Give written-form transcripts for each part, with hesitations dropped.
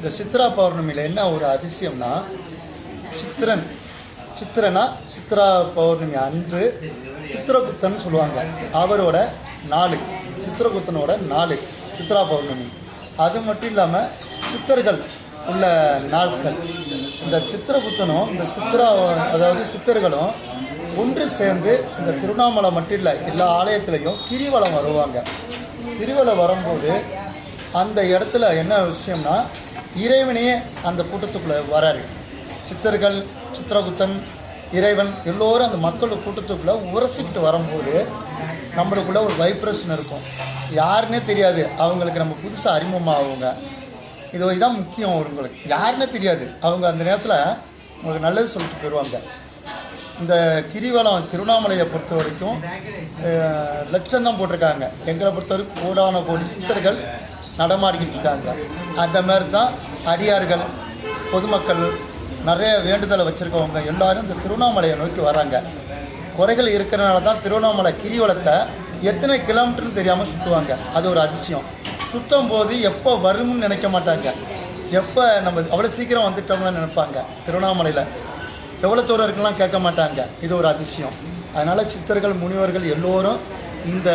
இந்த சித்ரா பௌர்ணமியில் என்ன ஒரு அதிசயம்னா, சித்ரா பௌர்ணமி அன்று சித்திரகுப்தன் சொல்லுவாங்க. அவரோட நாள், சித்திரகுப்தனோட நாள் சித்ரா பௌர்ணமி. அது மட்டும் இல்லாமல் சித்தர்கள் உள்ள நாட்கள். இந்த சித்திரகுப்தனும் இந்த சித்தர்களும் ஒன்று சேர்ந்து இந்த திருவண்ணாமலை மட்டும் இல்லை, எல்லா ஆலயத்துலேயும் கிரிவலம் வருவாங்க. கிரிவலம் வரும்போது அந்த இடத்துல என்ன விஷயம்னா, இறைவனையே அந்த கூட்டத்துக்குள்ளே வராரு. சித்தர்கள், சித்திரகுப்தன், இறைவன் எல்லோரும் அந்த மக்கள் கூட்டத்துக்குள்ளே உரசிக்கிட்டு வரும்போது நம்மளுக்குள்ளே ஒரு வைப்ரேஷன் இருக்கும். யாருன்னே தெரியாது, அவங்களுக்கு நம்ம புதுசாக அறிமுகமாகுங்க. இதுதான் முக்கியம். அவங்களுக்கு யாருன்னே தெரியாது, அவங்க அந்த நேரத்தில் உங்களுக்கு நல்லது சொல்லிட்டு போயிடுவாங்க. இந்த கிரிவலம் திருவண்ணாமலையை பொறுத்த வரைக்கும் லட்சம் தான் போட்டிருக்காங்க. எங்களை பொறுத்த வரைக்கும் கோடான கோடி சித்தர்கள் நடமாடிக்கிட்டு இருக்காங்க. அந்த மாதிரி தான் அடியார்கள், பொதுமக்கள், நிறைய வேண்டுதலை வச்சுருக்கவங்க எல்லோரும் இந்த திருவண்ணாமலையை நோக்கி வராங்க. குறைகள் இருக்கிறனால தான் திருவண்ணாமலை கிரிவலத்தை எத்தனை கிலோமீட்டர்னு தெரியாமல் சுற்றுவாங்க. அது ஒரு அதிசயம். சுற்றும் போது எப்போ வரும்னு நினைக்க மாட்டாங்க. எப்போ நம்ம அவ்வளோ சீக்கிரம் வந்துட்டோம்னு நினைப்பாங்க. திருவண்ணாமலையில் எவ்வளோ தூரம் இருக்குலாம் கேட்க மாட்டாங்க. இது ஒரு அதிசயம். அதனால் சித்தர்கள், முனிவர்கள் எல்லோரும் இந்த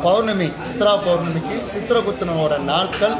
பௌர்ணமி, சித்ரா பௌர்ணமிக்கு சித்திரகுப்தனோட நாட்கள்,